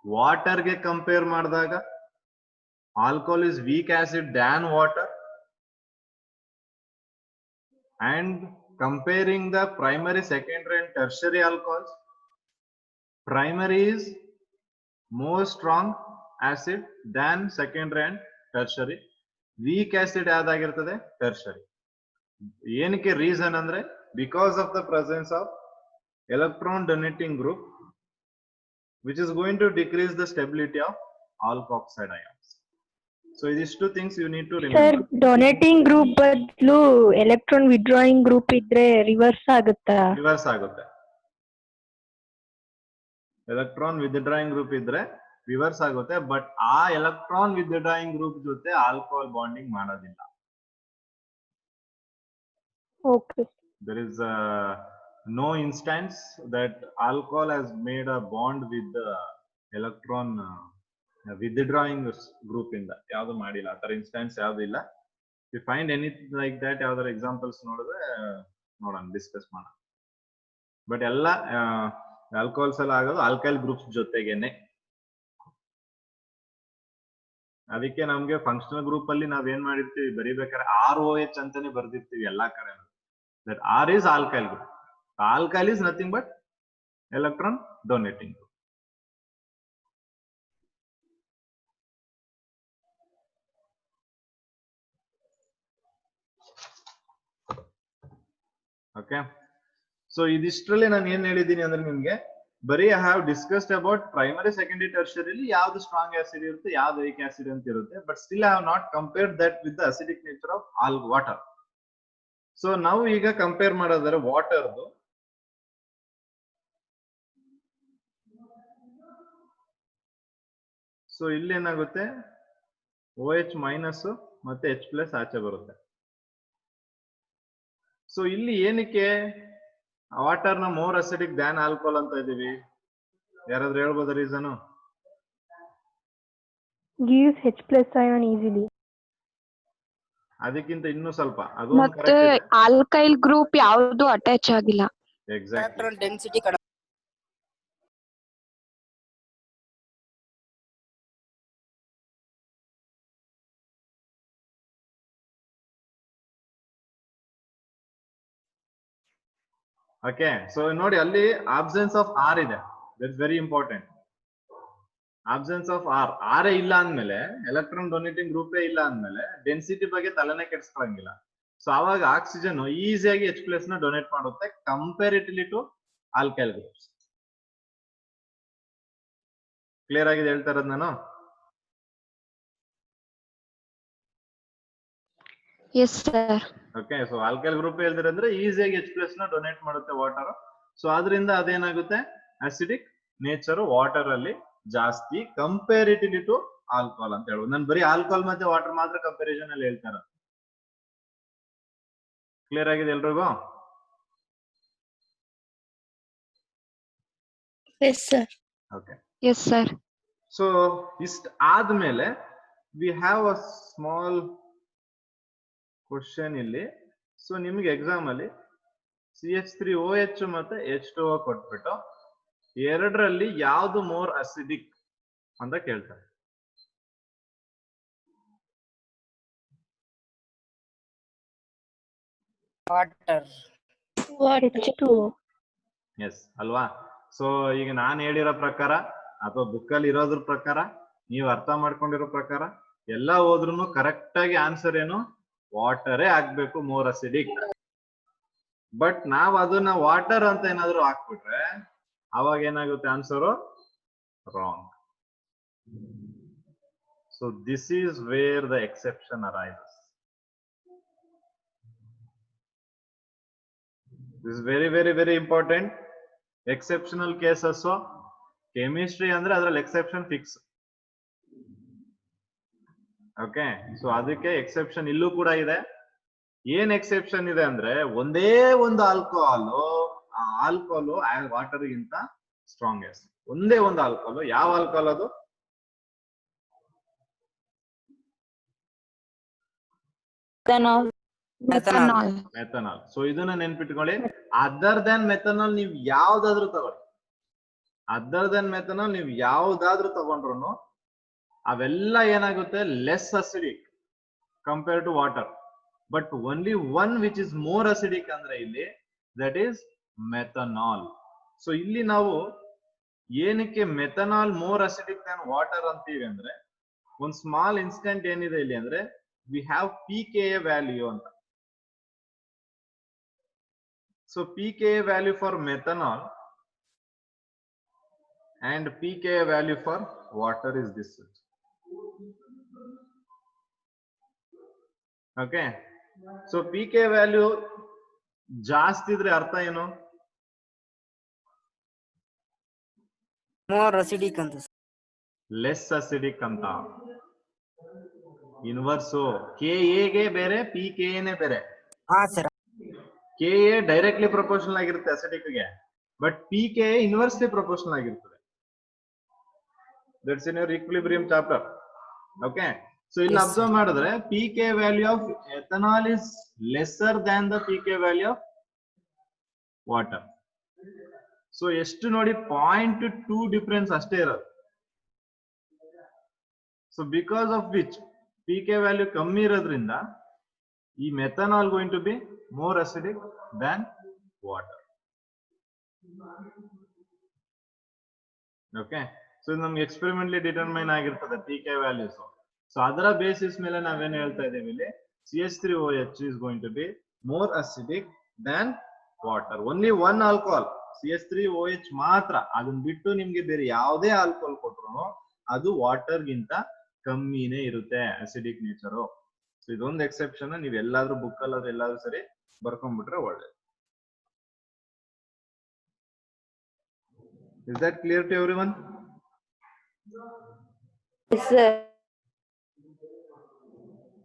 Water ಗೆ ಕಂಪೇರ್ ಮಾಡಿದಾಗ alcohol is weak acid than water. And comparing the primary, secondary and tertiary alcohols, primary is more strong acid than secondary and tertiary. Weak acid ಯಾವ್ದಾಗಿರ್ತದೆ, tertiary. ಏನಕ್ಕೆ reason ಅಂದ್ರೆ because of the presence of electron donating group which is going to decrease the stability of alkoxide ions. So these two things you need to sir remember. Donating group ಬದಲು electron withdrawing group ಇದ್ರೆ reverse ಆಗುತ್ತಾ? Reverse ಆಗುತ್ತೆ. Electron withdrawing group ಇದ್ರೆ reverse ಆಗುತ್ತೆ. But ಆ electron withdrawing group ಜೊತೆ alcohol bonding ಮಾಡೋದಿಲ್ಲ. Okay. There is no instance that alcohol has made a bond with the electron withdrawing group ಇಂದ ಯಾವ್ದು ಮಾಡಿಲ್ಲ. ಆ ತರ ಇನ್ಸ್ಟೆನ್ಸ್ ಯಾವ್ದು ಇಲ್ಲ. If you find anything like that, ಯಾವ್ದಾರ ಎಕ್ಸಾಂಪಲ್ಸ್ ನೋಡಿದ್ರೆ ನೋಡೋಣ, ಡಿಸ್ಕಸ್ ಮಾಡೋಣ. ಬಟ್ ಎಲ್ಲ ಆಲ್ಕೋಹಾಲ್ಸ್ ಎಲ್ಲ ಆಗೋದು ಆಲ್ಕೈಲ್ ಗ್ರೂಪ್ಸ್ ಜೊತೆಗೇನೆ. ಅದಕ್ಕೆ ನಮ್ಗೆ ಫಂಕ್ಷನಲ್ ಗ್ರೂಪ್ ಅಲ್ಲಿ ನಾವ್ ಏನ್ ಮಾಡಿರ್ತೀವಿ, ಬರಿಬೇಕಾದ್ರೆ ROH ಅಂತಾನೆ ಬರ್ದಿರ್ತೀವಿ ಎಲ್ಲಾ ಕಡೆ. That R is alkyl group. Alkyl is nothing but electron donating group. Okay. So ಇದಿಷ್ಟರಲ್ಲಿ ನಾನು ಏನ್ ಹೇಳಿದ್ದೀನಿ ಅಂದ್ರೆ ನಿಮ್ಗೆ ಬರೀ I have discussed about primary, secondary, tertiary ಯಾವ್ದು ಸ್ಟ್ರಾಂಗ್ ಆಸಿಡ್ ಇರುತ್ತೆ, ಯಾವ್ದು ವೀಕ್ ಆಸಿಡ್ ಅಂತ ಇರುತ್ತೆ. But still I have not compared that with the acidic nature of all water. So ನಾವು ಈಗ ಕಂಪೇರ್ ಮಾಡೋದಾದ್ರೆ ವಾಟರ್ದು ಸೊ ಇಲ್ಲಿ ಏನಾಗುತ್ತೆ, OH ಮೈನಸ್ ಮತ್ತೆ H+ ಆಚೆ ಬರುತ್ತೆ. ಸೊ ಇಲ್ಲಿ ಏನಕ್ಕೆ ವಾಟರ್ ನ ಮೋರ್ ಅಸಿಡಿಕ್ ದ್ಯಾನ್ ಆಲ್ಕೋಹಾಲ್ ಅಂತ ಇದೀವಿ? ಯಾರಾದ್ರೂ ಹೇಳ್ಬೋದ reason? gives H+ ion easily. ಅದಕ್ಕಿಂತ ಇನ್ನೂ ಸ್ವಲ್ಪ ಅದು ಮತ್ತೆ ಆಲ್ಕೈಲ್ ಗ್ರೂಪ್ ಯಾವುದು ಅಟ್ಯಾಚ್ ಆಗಿಲ್ಲ. ಎಕ್ಸಾಕ್ಟ್ಲಿ. ಎಲೆಕ್ಟ್ರಾನ್ ಡೆನ್ಸಿಟಿ ಕಡಿಮೆ. ಓಕೆ. ಸೊ ನೋಡಿ ಅಲ್ಲಿ ಆಬ್ಸೆನ್ಸ್ ಆಫ್ ಆರ್ ಇದೆ. That's very important. Absence of R, R ಇಲ್ಲ ಅಂದ್ಮೇಲೆ, ಎಲೆಕ್ಟ್ರಾನ್ ಡೊನೇಟಿಂಗ್ ಗ್ರೂಪೇ ಇಲ್ಲ ಅಂದ್ಮೇಲೆ ಡೆನ್ಸಿಟಿ ಬಗ್ಗೆ ತಲೆನೇ ಕೆಡಿಸ್ಕೊಳಂಗಿಲ್ಲ. ಸೊ ಅವಾಗ ಆಕ್ಸಿಜನ್ ಈಸಿಯಾಗಿ H+ ನ ಡೊನೇಟ್ ಮಾಡುತ್ತೆ comparatively to alkyl groups. Clear ಆಗಿದೆ ಹೇಳ್ತಾ ಇರೋದು ನಾನು? Yes sir. Okay, so alkyl group ಹೇಳಿದ್ರೆ ಅಂದ್ರೆ ಈಸಿಯಾಗಿ H+ ನ ಡೊನೇಟ್ ಮಾಡುತ್ತೆ ವಾಟರ್. ಸೊ ಅದರಿಂದ ಅದೇನಾಗುತ್ತೆ, ಅಸಿಡಿಕ್ ನೇಚರ್ ವಾಟರ್ ಅಲ್ಲಿ ಜಾಸ್ತಿ ಕಂಪೇರಿಟಿವ್ಲಿ ಟು ಆಲ್ಕೋಹಾಲ್ ಅಂತ ಹೇಳ್ಬೋದು. ನಾನು ಬರೀ ಆಲ್ಕೋಹಾಲ್ ಮತ್ತೆ ವಾಟರ್ ಮಾತ್ರ ಕಂಪ್ಯಾರಿಸನ್ ಅಲ್ಲಿ ಹೇಳ್ತಾ ಇರೋದು. ಕ್ಲಿಯರ್ ಆಗಿದೆ ಎಲ್ರಿಗೂ? S sir. Okay, yes sir. So ಇಷ್ಟ ಆದ್ಮೇಲೆ we have a small question ಇಲ್ಲಿ. ಸೊ ನಿಮ್ಗೆ ಎಕ್ಸಾಮ್ ಅಲ್ಲಿ CH3OH ಮತ್ತೆ H2O ಕೊಟ್ಬಿಟ್ಟು ಎರಡರಲ್ಲಿ ಯಾವ್ದು ಮೋರ್ ಅಸಿಡಿಕ್ ಅಂತ ಕೇಳ್ತಾರೆ. ವಾಟರ್. H2O. ಎಸ್ ಅಲ್ವಾ? ಸೊ ಈಗ ನಾನು ಹೇಳಿರೋ ಪ್ರಕಾರ ಅಥವಾ ಬುಕ್ ಅಲ್ಲಿ ಇರೋದ್ರ ಪ್ರಕಾರ, ನೀವು ಅರ್ಥ ಮಾಡ್ಕೊಂಡಿರೋ ಪ್ರಕಾರ ಎಲ್ಲ ಹೋದ್ರೂ ಕರೆಕ್ಟ್ ಆಗಿ ಆನ್ಸರ್ ಏನು, ವಾಟರೇ ಆಗ್ಬೇಕು ಮೋರ್ ಅಸಿಡಿಕ್. ಬಟ್ ನಾವ್ ಅದನ್ನ ವಾಟರ್ ಅಂತ ಏನಾದ್ರು ಹಾಕ್ಬಿಟ್ರೆ ಅವಾಗ ಏನಾಗುತ್ತೆ answer wrong. So this is where the exception arises. This is very very very important. Exceptional cases chemistry ಅಂದ್ರೆ ಅದ್ರಲ್ಲಿ ಎಕ್ಸೆಪ್ಷನ್ ಫಿಕ್ಸ್. ಓಕೆ, ಸೊ ಅದಕ್ಕೆ ಎಕ್ಸೆಪ್ಷನ್ ಇಲ್ಲೂ ಕೂಡ ಇದೆ. ಏನ್ ಎಕ್ಸೆಪ್ಷನ್ ಇದೆ ಅಂದ್ರೆ, ಒಂದೇ ಒಂದು ಆಲ್ಕೋಹಾಲು, ಆ ಆಲ್ಕೋಹಾಲು ವಾಟರ್ ಗಿಂತ ಸ್ಟ್ರಾಂಗೆಸ್ಟ್. ಒಂದೇ ಒಂದು ಆಲ್ಕೋಹಾಲು. ಯಾವ ಆಲ್ಕೋಹಾಲ್ ಅದು? ಮೆಥನಾಲ್. ಮೆಥನಾಲ್. ಸೊ ಇದನ್ನ ನೆನ್ಪಿಟ್ಕೊಳ್ಳಿ. ಅದರ್ ದನ್ ಮೆಥನಾಲ್ ನೀವು ಯಾವ್ದಾದ್ರು ತಗೊಳ್ಳಿ, ಅದರ್ ದನ್ ಮೆಥನಾಲ್ ನೀವು ಯಾವ್ದಾದ್ರು ತಗೊಂಡ್ರು ಅವೆಲ್ಲ ಏನಾಗುತ್ತೆ, less acidic compare to water. But only one which is more acidic ಅಂದ್ರೆ ಇಲ್ಲಿ ದಟ್ ಈಸ್ ಮೆಥನಾಲ್. ಸೊ ಇಲ್ಲಿ ನಾವು ಏನಕ್ಕೆ methanol more acidic than water ಅಂತೀವಿ ಅಂದ್ರೆ, ಒಂದ್ ಸ್ಮಾಲ್ ಇನ್ಸ್ಟೆಂಟ್ ಏನಿದೆ ಇಲ್ಲಿ ಅಂದ್ರೆ, ವಿ ಹ್ಯಾವ್ pKa ವ್ಯಾಲ್ಯೂ ಅಂತ. So pKa value for methanol and pKa value for water is this. Okay, so pKa value ಜಾಸ್ತಿ ಇದ್ರೆ ಅರ್ಥ ಏನು? ಮೋರ್ ಅಸಿಡಿಕ್ ಅಂತ. ಲೆಸ್ ಅಸಿಡಿಕ್ ಅಂತ. ಇನ್ವರ್ಸು Ka ಗೆ ಬೇರೆ, pKa ನೇ ಬೇರೆ. ಹಾ ಸರ್. Ka ಡೈರೆಕ್ಟ್ಲಿ ಪ್ರಪೋರ್ಷನಲ್ ಆಗಿರುತ್ತೆ ಅಸಿಡಿಕ್ ಗೆ, ಬಟ್ pKa ಇನ್ವರ್ಸ್ಲಿ ಪ್ರಪೋರ್ಷನಲ್ ಆಗಿರ್ತದೆ. That's in your equilibrium chapter. Okay, so ಇಲ್ಲಿ ಅಬ್ಸರ್ವ್ ಮಾಡಿದ್ರೆ pKa value of ethanol is lesser than the pKa value of water. So ಎಷ್ಟು ನೋಡಿ, 0.2 ಡಿಫರೆನ್ಸ್ ಅಷ್ಟೇ ಇರೋದು. So because of which pKa value ಕಮ್ಮಿ ಇರೋದ್ರಿಂದ ಈ methanol going to be more acidic than water. Okay, so ನಮ್ಗೆ experimentally determine ಆಗಿರ್ತದೆ pKa values. So ಅದರ ಬೇಸಿಸ್ ಮೇಲೆ ನಾವೇನ್ ಹೇಳ್ತಾ ಇದೀವಿ ಇಲ್ಲಿ, CH3OH is going to be more acidic than water. Only one alcohol CH3OH ಮಾತ್ರ. ಅದನ್ನ ಬಿಟ್ಟು ನಿಮ್ಗೆ ಬೇರೆ ಯಾವುದೇ ಆಲ್ಕೋಹಾಲ್ ಕೊಟ್ರು ಅದು ವಾಟರ್ ಗಿಂತ ಕಮ್ಮಿನೇ ಇರುತ್ತೆ ಅಸಿಡಿಕ್ ನೇಚರು. ಸೊ ಇದೊಂದು ಎಕ್ಸೆಪ್ಷನ್ ನೀವ್ ಎಲ್ಲಾದ್ರೂ ಬುಕ್ ಅಲ್ಲಿ ಎಲ್ಲಾದ್ರೂ ಸರಿ ಬರ್ಕೊಂಡ್ಬಿಟ್ರೆ ಒಳ್ಳೇದು. Is that clear to everyone?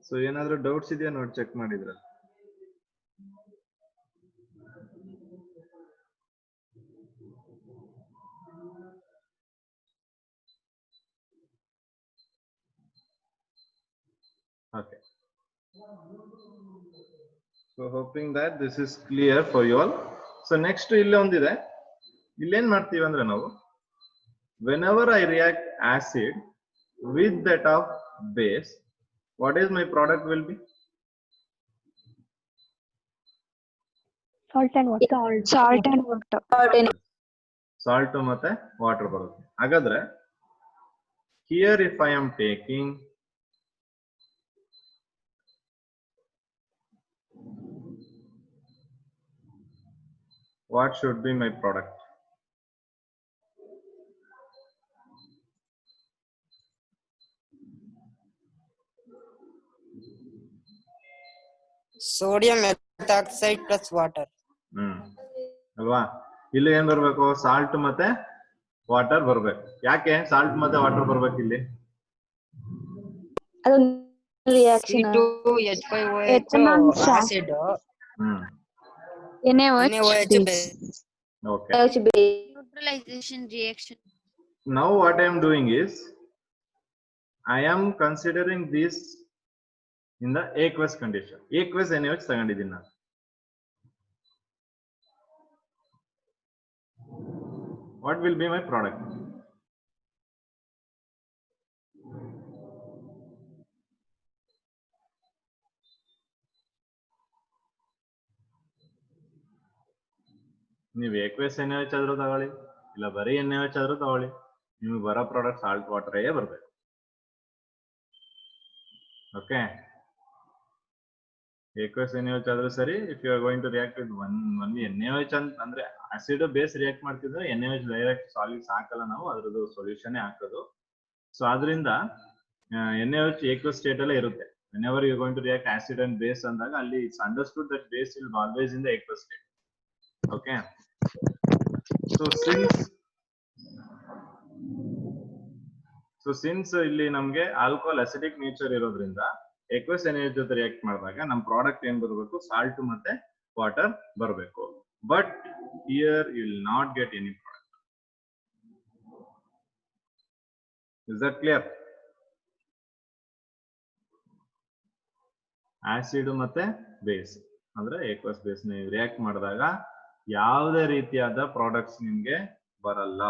So ಏನಾದ್ರೂ ಡೌಟ್ಸ್ ಇದೆಯಾ ನೋಡಿ, ಚೆಕ್ ಮಾಡಿದ್ರ? Okay, so hoping that this is clear for you all. So next ಇಲ್ಲಿ ಒಂದಿದೆ. ಇಲ್ಲೇನ್ ಮಾಡ್ತೀವಿ ಅಂದ್ರೆ ನಾವು, whenever I react acid with that of base, what is my product will be? Salt and water. Salt and water. Salt ಮತ್ತೆ water ಬರುತ್ತೆ. ಹಾಗಾದ್ರೆ here if I am taking what should be my product? Sodium methoxide plus water. ಅಲ್ವಾ? ಇಲ್ಲಿ ಏನ್ ಬರ್ಬೇಕು? Salt ಮತ್ತೆ water ಬರ್ಬೇಕು. ಯಾಕೆ ಸಾಲ್ಟ್ ಮತ್ತೆ ವಾಟರ್ ಬರ್ಬೇಕು ಇಲ್ಲಿ? Reaction C2H5OH acid. NaOH base. Okay. Neutralization reaction. Now what I am doing is I am considering this in the aqueous condition. Aqueous NaOH ತಗೊಂಡಿದ್ದೀನಿ ನಾನು. What will be my product? ನೀವು aqueous NaOH ಆದ್ರೂ ತಗೊಳ್ಳಿ, ಇಲ್ಲ ಬರೀ NaOH ಆದ್ರೂ ತಗೊಳ್ಳಿ, ನಿಮಗೆ ಬರೋ ಪ್ರಾಡಕ್ಟ್ ಸಾಲ್ಟ್ ವಾಟರೇ ಬರಬೇಕು. ಓಕೆ, aqueous NaOH ಆದ್ರೂ ಸರಿ. If you are going to react with only NaOH ಅಂದ್ರೆ ಆಸಿಡ್ ಬೇಸ್ ರಿಯಾಕ್ಟ್ ಮಾಡ್ತಿದ್ರೆ NaOH ಡೈರೆಕ್ಟ್ ಸಾಲಿಡ್ಸ್ ಹಾಕಲ್ಲ ನಾವು, ಅದ್ರದ್ದು ಸೊಲ್ಯೂಷನ್ ಹಾಕೋದು. ಸೊ ಆದ್ರಿಂದ NaOH aqueous ಸ್ಟೇಟ್ ಅಲ್ಲೇ ಇರುತ್ತೆ. whenever you are going to react acid and base ಅಂದಾಗ ಅಲ್ಲಿ it's understood that base will always in the aqueous state. Okay, so since ಇಲ್ಲಿ ನಮ್ಗೆ ಆಲ್ಕೋಹಾಲ್ ಅಸಿಡಿಕ್ ನೇಚರ್ ಇರೋದ್ರಿಂದ aqueous NaOH ಜೊತೆ react ಮಾಡಿದಾಗ ನಮ್ಮ ಪ್ರಾಡಕ್ಟ್ ಏನ್ ಬರಬೇಕು? ಸಾಲ್ಟ್ ಮತ್ತೆ ವಾಟರ್ ಬರಬೇಕು. But here you will not get any product. Is that clear? Acid ಮತ್ತೆ ಬೇಸ್ ಅಂದ್ರೆ aqueous ಬೇಸ್ ನೀವು ರಿಯಾಕ್ಟ್ ಮಾಡಿದಾಗ ಯಾವುದೇ ರೀತಿಯಾದ ಪ್ರಾಡಕ್ಟ್ಸ್ ನಿಮ್ಗೆ ಬರಲ್ಲ.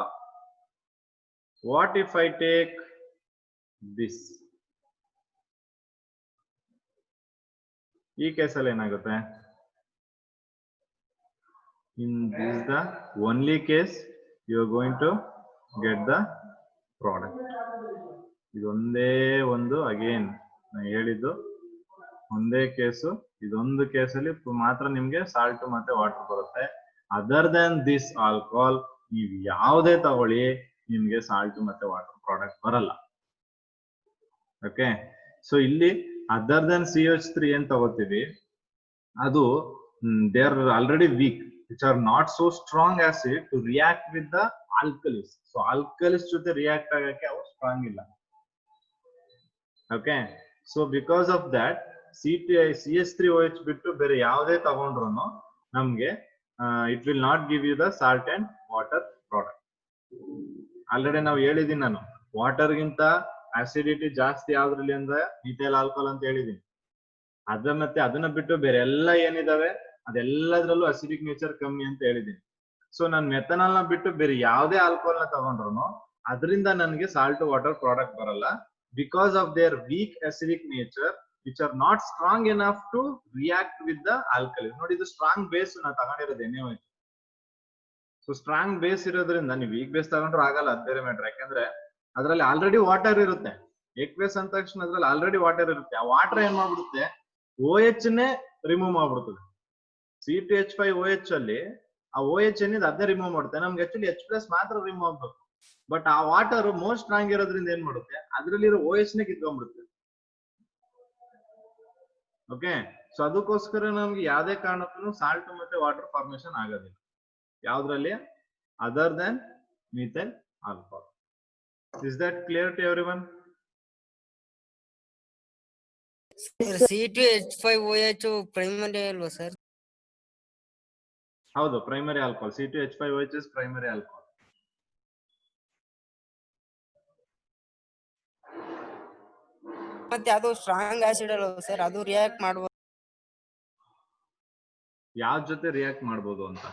What if I take this? ಈ ಕೇಸಲ್ಲಿ ಏನಾಗುತ್ತೆ? In this the only case you are going to get the product. ಇದೊಂದೇ ಒಂದು, ಅಗೇನ್ ನಾನು ಹೇಳಿದ್ದು ಒಂದೇ ಕೇಸು, ಇದೊಂದು ಕೇಸಲ್ಲಿ ಮಾತ್ರ ನಿಮ್ಗೆ ಸಾಲ್ಟ್ ಮತ್ತೆ ವಾಟರ್ ಬರುತ್ತೆ. ಅದರ್ ದನ್ ದಿಸ್ ಆಲ್ಕೋಹಾಲ್ ನೀವು ಯಾವುದೇ ತಗೊಳ್ಳಿ ನಿಮ್ಗೆ ಸಾಲ್ಟ್ ಮತ್ತೆ ವಾಟರ್ ಪ್ರಾಡಕ್ಟ್ ಬರಲ್ಲ. ಓಕೆ, ಸೊ ಇಲ್ಲಿ ಅದರ್ ದನ್ CH3 ಏನ್ ತಗೋತೀವಿ ಅದು they are already weak, which are not so strong acid to react with the alkalis. So alkalis ಜೊತೆ ರಿಯಾಕ್ಟ್ ಆಗಕ್ಕೆ ಅವು ಸ್ಟ್ರಾಂಗ್ ಇಲ್ಲ. Okay, so because of that CH3OH ಬಿಟ್ಟು ಬೇರೆ ಯಾವುದೇ ತಗೊಂಡ್ರು ನಮ್ಗೆ it will not give you the salt and water product. Already ನಾವು ಹೇಳಿದೀನಿ ನಾನು, ವಾಟರ್ ಗಿಂತ ಆಸಿಡಿಟಿ ಜಾಸ್ತಿ ಯಾವ್ದ್ರಲ್ಲಿ ಅಂದ್ರೆ ಮಿಥೈಲ್ ಆಲ್ಕೋಹಾಲ್ ಅಂತ ಹೇಳಿದೀನಿ. ಮತ್ತೆ ಅದನ್ನ ಬಿಟ್ಟು ಬೇರೆ ಎಲ್ಲ ಏನಿದಾವೆ ಅದೆಲ್ಲದ್ರಲ್ಲೂ ಅಸಿಡಿಕ್ ನೇಚರ್ ಕಮ್ಮಿ ಅಂತ ಹೇಳಿದೀನಿ. ಸೊ ನಾನು ಮೆಥನಾಲ್ ನ ಬಿಟ್ಟು ಬೇರೆ ಯಾವುದೇ ಆಲ್ಕೋಹಾಲ್ ನ ತಗೊಂಡ್ರು ಅದರಿಂದ ನನಗೆ ಸಾಲ್ಟ್ ವಾಟರ್ ಪ್ರಾಡಕ್ಟ್ ಬರಲ್ಲ. Because of their weak acidic nature which are not strong enough to react with the alkali. ನೋಡಿ, ಇದು ಸ್ಟ್ರಾಂಗ್ ಬೇಸ್ ನಾ ತಗೊಂಡಿರೋದು NaOH. ಸೊ ಸ್ಟ್ರಾಂಗ್ ಬೇಸ್ ಇರೋದ್ರಿಂದ ನೀವು ವೀಕ್ ಬೇಸ್ ತಗೊಂಡ್ರು ಆಗಲ್ಲ, ಅದು ಬೇರೆ ಮ್ಯಾಟ್ರ್. ಯಾಕಂದ್ರೆ ಅದ್ರಲ್ಲಿ ಆಲ್ರೆಡಿ ವಾಟರ್ ಇರುತ್ತೆ. aqueous ಅಂದ ತಕ್ಷಣ ಅದ್ರಲ್ಲಿ ಆಲ್ರೆಡಿ ವಾಟರ್ ಇರುತ್ತೆ. ಆ ವಾಟರ್ ಏನ್ ಮಾಡ್ಬಿಡುತ್ತೆ? OH ನೇ ರಿಮೂವ್ ಮಾಡ್ಬಿಡ್ತದೆ. C2H5OH ಅಲ್ಲಿ ಆ OH ಏನಿದೆ ಅದೇ ರಿಮೂವ್ ಮಾಡುತ್ತೆ. ನಮ್ಗೆ ಆಕ್ಚುಲಿ H+ ಮಾತ್ರ ರಿಮೂವ್ ಆಗ್ಬೇಕು. ಬಟ್ ಆ ವಾಟರ್ ಮೋಸ್ಟ್ ಸ್ಟ್ರಾಂಗ್ ಇರೋದ್ರಿಂದ ಏನ್ ಮಾಡುತ್ತೆ? ಅದ್ರಲ್ಲಿರೋ OH ನೇ ಕಿತ್ಕೊಂಡ್ಬಿಡುತ್ತೆ. ಓಕೆ, ಸೊ ಅದಕ್ಕೋಸ್ಕರ ನಮ್ಗೆ ಯಾವುದೇ ಕಾರಣಕ್ಕೂ ಸಾಲ್ಟ್ ಮತ್ತೆ ವಾಟರ್ ಫಾರ್ಮೇಶನ್ ಆಗೋದಿಲ್ಲ ಯಾವ್ದ್ರಲ್ಲಿ? Other than methyl alcohol. Is that clear to everyone? C2H5OH primary ಅಲ್ವಾ ಸರ್? ಹೌದು, primary alcohol. C2H5OH is primary alcohol. ಮತ್ತೆ ಅದು ಸ್ಟ್ರಾಂಗ್ ಆಸಿಡ್ ಅಲ್ವಾ ಸರ್? ಅದು ರಿಯಾಕ್ಟ್ ಮಾಡುವ ಯಾವ ಜೊತೆ ರಿಯಾಕ್ಟ್ ಮಾಡ್ಬೋದು ಅಂತ?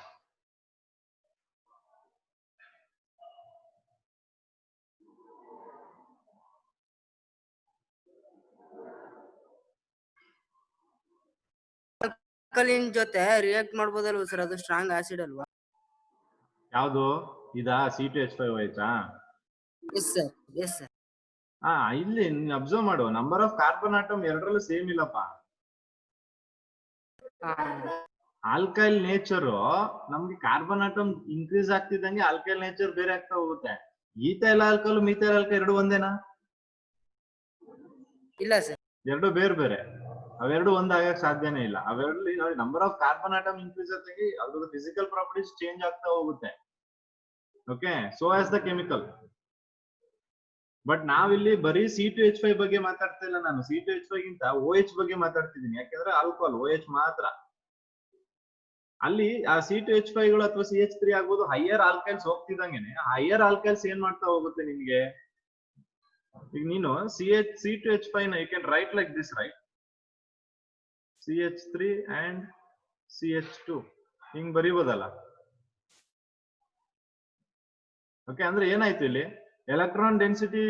ಆಲ್ಕಲಿನ್ ಜೊತೆ ರಿಯಾಕ್ಟ್ ಮಾಡ್ಬೋದಲ್ವಾ ಸರ್? ಅದು ಸ್ಟ್ರಾಂಗ್ ಆಸಿಡ್ ಅಲ್ವಾ? ಯಾವುದು? ಇದಾ C2H5OH yes sir yes sir. ಇಲ್ಲಿ ಅಬ್ಸರ್ವ್ ಮಾಡು, ನಂಬರ್ ಆಫ್ ಕಾರ್ಬನ್ ಆಟಮ್ ಎರಡರಲ್ಲೂ ಸೇಮ್ ಇಲ್ಲಪ್ಪ. ಆಲ್ಕೈಲ್ ನೇಚರ್ ನಮ್ಗೆ carbon atom increase ಆಗ್ತಿದ್ದಂಗೆ alkyl nature ಬೇರೆ ಆಗ್ತಾ ಹೋಗುತ್ತೆ. ಈಥೈಲ್ ಆಲ್ಕಲ್ ಮಿಥೈಲ್ ಆಲ್ಕಲ್ ಎರಡು ಒಂದೇನಾ? ಇಲ್ಲ ಸರ್. ಎರಡು ಬೇರೆ ಬೇರೆ, ಅವೆರಡು ಒಂದಾಗಕ್ ಸಾಧ್ಯನೇ ಇಲ್ಲ. ಅವೆರಡಲ್ಲಿ ನೋಡಿ, number of carbon atom increase ಆಗಿ ಅದ್ರದ್ದು ಫಿಸಿಕಲ್ ಪ್ರಾಪರ್ಟೀಸ್ ಚೇಂಜ್ ಆಗ್ತಾ ಹೋಗುತ್ತೆ. Okay, so as the chemical. But ನಾವಿಲ್ಲಿ ಬರೀ C2H5 ಬಗ್ಗೆ ಮಾತಾಡ್ತಾ ಇಲ್ಲ ನಾನು. C2H5 ಗಿಂತ OH ಬಗ್ಗೆ ಮಾತಾಡ್ತಿದ್ದೀನಿ. ಯಾಕೆಂದ್ರೆ ಆಲ್ಕೋಹಾಲ್ OH ಮಾತ್ರ. ಅಲ್ಲಿ ಆ C2H5ಗಳು ಅಥವಾ CH3 ಆಗ್ಬೋದು, ಹೈಯರ್ ಆಲ್ಕೈಲ್ಸ್ ಹೋಗ್ತಿದ್ದಂಗೆನೆ ಹೈಯರ್ ಆಲ್ಕೈಲ್ಸ್ ಏನ್ ಮಾಡ್ತಾ ಹೋಗುತ್ತೆ ನಿಮ್ಗೆ. ಈಗ ನೀನು C2H5 ನ you can write like this, right? CH3 and CH2 ಹಿಂಗ್ ಬರೀಬೋದಲ್ಲ. ಓಕೆ, ಅಂದ್ರೆ ಏನಾಯ್ತು ಇಲ್ಲಿ, ಎಲೆಕ್ಟ್ರಾನ್ ಡೆನ್ಸಿಟಿ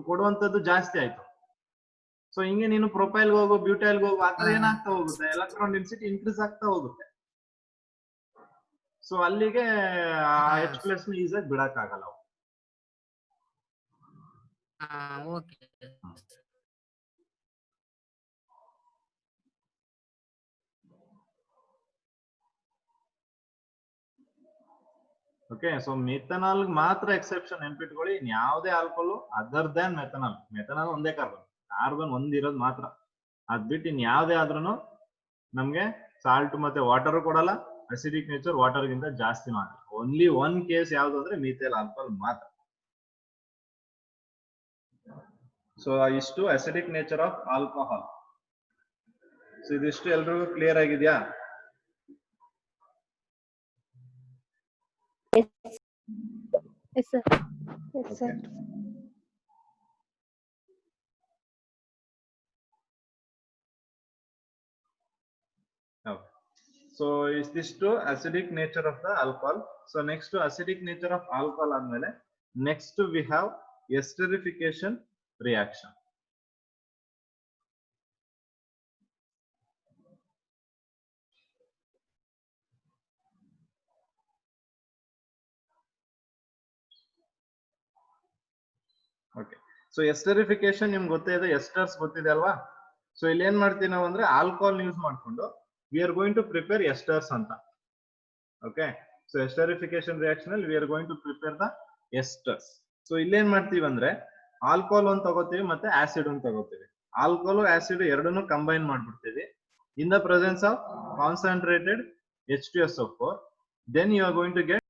ಕೊಡುವಂತದ್ದು ಜಾಸ್ತಿ ಆಯ್ತು. ಸೊ ಹಿಂಗೆ ನೀನು ಪ್ರೊಫೈಲ್ ಹೋಗೋ, ಬ್ಯೂಟೈಲ್ ಹೋಗೋ, ಆತರ ಏನಾಗ್ತಾ ಹೋಗುತ್ತೆ, ಎಲೆಕ್ಟ್ರಾನ್ ಡೆನ್ಸಿಟಿ ಇನ್ಕ್ರೀಸ್ ಆಗ್ತಾ ಹೋಗುತ್ತೆ. ಸೊ ಅಲ್ಲಿಗೆ H+ ಈಸಾಗಿ ಬಿಡಕ್ ಆಗಲ್ಲ. ಓಕೆ. ಓಕೆ, ಸೊ ಮೆಥನಾಲ್ ಮಾತ್ರ ಎಕ್ಸೆಪ್ಷನ್ ನೆನ್ಪಿಟ್ಕೊಳ್ಳಿ. ಯಾವುದೇ alcohol other than methanol. Methanol ಒಂದೇ ಕಾರ್ಬನ್ ಒಂದಿರೋದು ಮಾತ್ರ. ಅದ್ ಬಿಟ್ಟು ಇನ್ ಯಾವ್ದೇ ಆದ್ರೂ ನಮ್ಗೆ ಸಾಲ್ಟ್ ಮತ್ತೆ ವಾಟರ್ ಕೊಡಲ್ಲ. ಅಸಿಡಿಕ್ ನೇಚರ್ ವಾಟರ್ ಗಿಂತ ಜಾಸ್ತಿ ಮಾತ್ರ. ಓನ್ಲಿ ಒನ್ ಕೇಸ್ ಯಾವ್ದು ಅಂದ್ರೆ ಮೀಥೈಲ್ ಆಲ್ಕೋಹಾಲ್ ಮಾತ್ರ. ಸೊ ಇಷ್ಟು acidic nature of alcohol. So ಇದಿಷ್ಟು ಎಲ್ರಿಗೂ ಕ್ಲಿಯರ್ ಆಗಿದ್ಯಾ? Yes, sir. Yes, sir. Okay. So is this to acidic nature of the alcohol? So next to acidic nature of alcohol admele, next we have esterification reaction. Okay. So esterification ನಿಮ್ಗೆ ಗೊತ್ತಿದೆ, esters ಗೊತ್ತಿದೆ ಅಲ್ವಾ? So ಇಲ್ಲಿ ಏನ್ ಮಾಡ್ತೀವಿ ನಾವು ಅಂದ್ರೆ alcohol use ಮಾಡ್ಕೊಂಡು we are going to prepare esters ಅಂತ. Okay, so esterification reaction ಅಲ್ಲಿ we are going to prepare the esters. So ಇಲ್ಲಿ ಏನ್ ಮಾಡ್ತೀವಿ ಅಂದ್ರೆ ಆಲ್ಕೋಹಾಲ್ ಒಂದು ತಗೋತೀವಿ ಮತ್ತೆ ಆಸಿಡ್ ಒಂದು ತಗೋತೀವಿ. ಆಲ್ಕೋಹಾಲ್ ಆಸಿಡ್ ಎರಡನ್ನು combine ಮಾಡ್ಬಿಡ್ತೀವಿ in the presence of concentrated H2SO4. then you are going to get